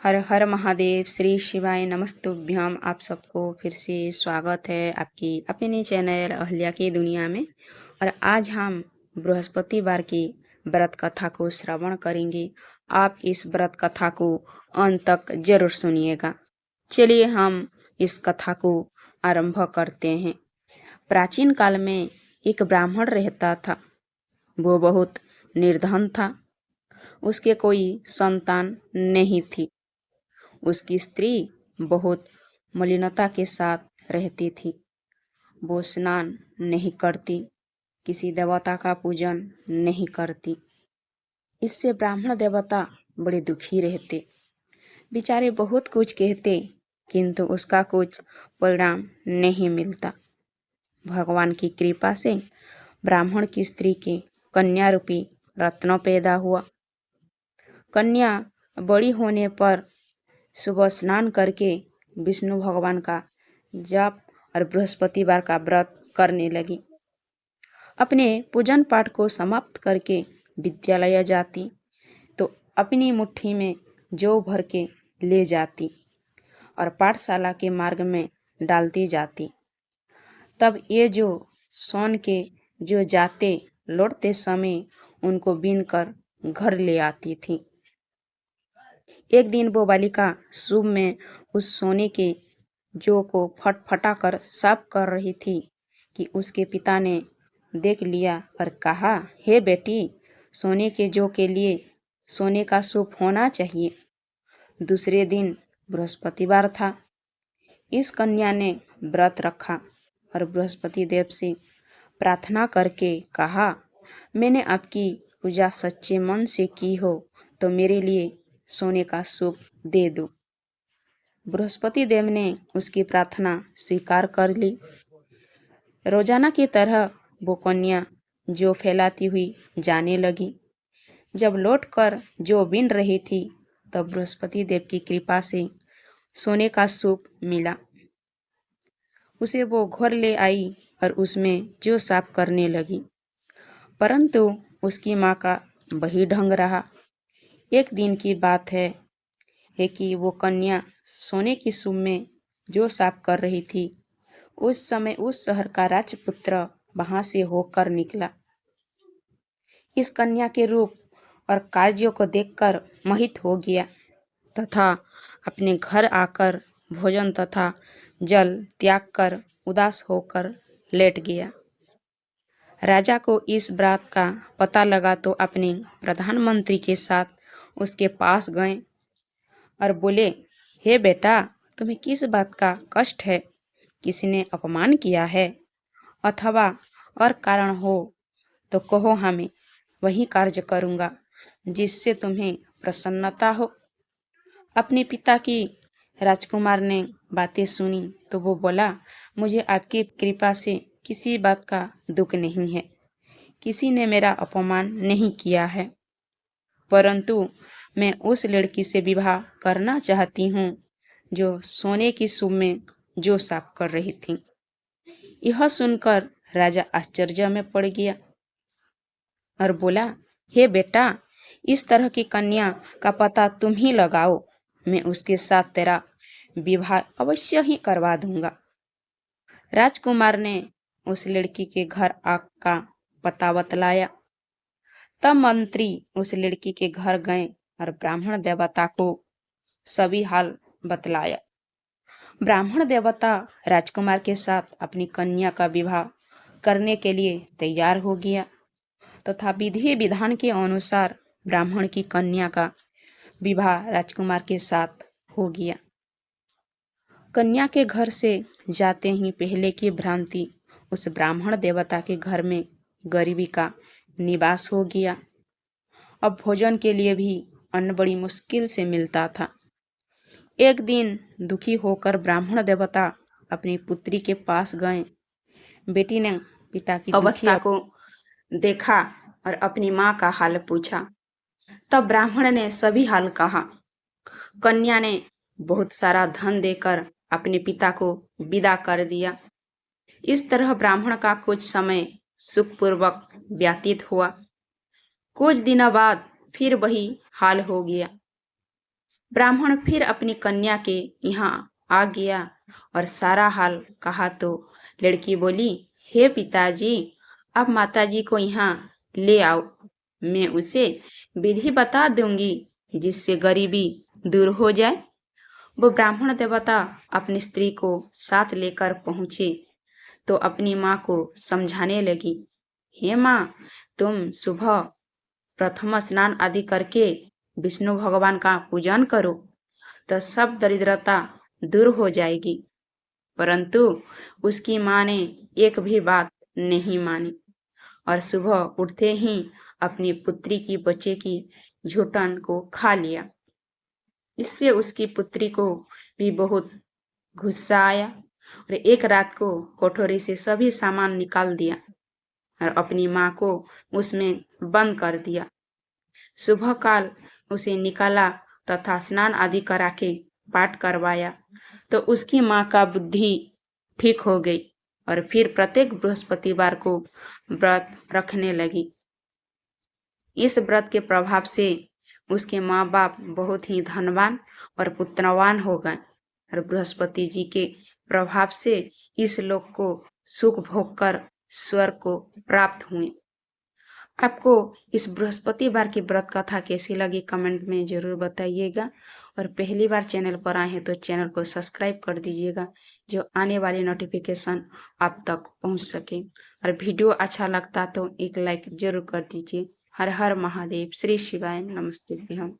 हर हर महादेव। श्री शिवाय नमस्तुभ्यम। आप सबको फिर से स्वागत है आपकी अपने चैनल अहल्या की दुनिया में। और आज हम बृहस्पतिवार की व्रत कथा को श्रवण करेंगे। आप इस व्रत कथा को अंत तक जरूर सुनिएगा। चलिए हम इस कथा को आरंभ करते हैं। प्राचीन काल में एक ब्राह्मण रहता था। वो बहुत निर्धन था। उसके कोई संतान नहीं थी। उसकी स्त्री बहुत मलिनता के साथ रहती थी। वो स्नान नहीं करती, किसी देवता का पूजन नहीं करती। इससे ब्राह्मण देवता बड़े दुखी रहते। बेचारे बहुत कुछ कहते, किंतु उसका कुछ परिणाम नहीं मिलता। भगवान की कृपा से ब्राह्मण की स्त्री के कन्या रूपी रत्न पैदा हुआ। कन्या बड़ी होने पर सुबह स्नान करके विष्णु भगवान का जप और बृहस्पतिवार का व्रत करने लगी। अपने पूजन पाठ को समाप्त करके विद्यालय जाती तो अपनी मुट्ठी में जौ भर के ले जाती और पाठशाला के मार्ग में डालती जाती। तब ये जो सोन के जो जाते लौटते समय उनको बीन कर घर ले आती थी। एक दिन वो बालिका शुभ में उस सोने के जौ को फटफटा कर साफ कर रही थी कि उसके पिता ने देख लिया और कहा, हे बेटी, सोने के जौ के लिए सोने का सूप होना चाहिए। दूसरे दिन बृहस्पतिवार था। इस कन्या ने व्रत रखा और बृहस्पति देव से प्रार्थना करके कहा, मैंने आपकी पूजा सच्चे मन से की हो तो मेरे लिए सोने का सूप दे दो। बृहस्पति देव ने उसकी प्रार्थना स्वीकार कर ली। रोजाना की तरह वो कन्या जौ फैलाती हुई जाने लगी। जब लौटकर जौ बीन रही थी तब बृहस्पति देव की कृपा से सोने का सूप मिला। उसे वो घर ले आई और उसमें जौ साफ करने लगी, परंतु उसकी माँ का वही ढंग रहा। एक दिन की बात है कि वो कन्या सोने की सूप में जो साफ कर रही थी। उस समय उस शहर का राजपुत्र वहां से होकर निकला। इस कन्या के रूप और कार्यों को देखकर मोहित हो गया तथा अपने घर आकर भोजन तथा जल त्याग कर उदास होकर लेट गया। राजा को इस बात का पता लगा तो अपने प्रधानमंत्री के साथ उसके पास गए और बोले, हे बेटा, तुम्हें किस बात का कष्ट है? किसी ने अपमान किया है अथवा और कारण हो तो कहो, हमें वही कार्य करूँगा जिससे तुम्हें प्रसन्नता हो। अपने पिता की राजकुमार ने बातें सुनी तो वो बोला, मुझे आपकी कृपा से किसी बात का दुख नहीं है। किसी ने मेरा अपमान नहीं किया है, परंतु मैं उस लड़की से विवाह करना चाहती हूँ जो सोने की सूप में जौ साफ कर रही थी। यह सुनकर राजा आश्चर्य में पड़ गया और बोला, हे बेटा, इस तरह की कन्या का पता तुम ही लगाओ। मैं उसके साथ तेरा विवाह अवश्य ही करवा दूंगा। राजकुमार ने उस लड़की के घर का पता बतलाया। तब मंत्री उस लड़की के घर गए और ब्राह्मण देवता को सभी हाल बतलाया। ब्राह्मण देवता राजकुमार के साथ अपनी कन्या का विवाह करने के लिए तैयार हो गया तथा विधि विधान के अनुसार ब्राह्मण की कन्या का विवाह राजकुमार के साथ हो गया। कन्या के घर से जाते ही पहले की भ्रांति उस ब्राह्मण देवता के घर में गरीबी का निवास हो गया। अब भोजन के लिए भी अन्न बड़ी मुश्किल से मिलता था। एक दिन दुखी होकर ब्राह्मण देवता अपनी पुत्री के पास गए। बेटी ने पिता की अवस्था को देखा और अपनी माँ का हाल पूछा। तब ब्राह्मण ने सभी हाल कहा। कन्या ने बहुत सारा धन देकर अपने पिता को विदा कर दिया। इस तरह ब्राह्मण का कुछ समय सुखपूर्वक व्यतीत हुआ। कुछ दिनों बाद फिर वही हाल हो गया। ब्राह्मण फिर अपनी कन्या के यहाँ आ गया और सारा हाल कहा तो लड़की बोली, हे पिताजी, अब माताजी को यहाँ ले आओ, मैं उसे विधि बता दूंगी जिससे गरीबी दूर हो जाए। वो ब्राह्मण देवता अपनी स्त्री को साथ लेकर पहुंचे तो अपनी माँ को समझाने लगी, हे माँ, तुम सुबह प्रथम स्नान आदि करके विष्णु भगवान का पूजन करो तो सब दरिद्रता दूर हो जाएगी। परंतु उसकी माँ ने एक भी बात नहीं मानी और सुबह उठते ही अपनी पुत्री की बच्चे की झूठन को खा लिया। इससे उसकी पुत्री को भी बहुत गुस्सा आया और एक रात को कोठरी से सभी सामान निकाल दिया और अपनी माँ को उसमें बंद कर दिया। सुबह काल उसे निकाला तथा स्नान आदि करा के पाठ करवाया तो उसकी माँ का बुद्धि ठीक हो गई और फिर प्रत्येक बृहस्पतिवार को व्रत रखने लगी। इस व्रत के प्रभाव से उसके माँ बाप बहुत ही धनवान और पुत्रवान हो गए और बृहस्पति जी के प्रभाव से इस लोक को सुख भोग कर स्वर्ग को प्राप्त हुए। आपको इस बृहस्पतिवार की व्रत कथा कैसी लगी कमेंट में जरूर बताइएगा और पहली बार चैनल पर आए हैं तो चैनल को सब्सक्राइब कर दीजिएगा जो आने वाली नोटिफिकेशन आप तक पहुंच सके और वीडियो अच्छा लगता तो एक लाइक जरूर कर दीजिए। हर हर महादेव। श्री शिवाय नमस्तुभ्यम।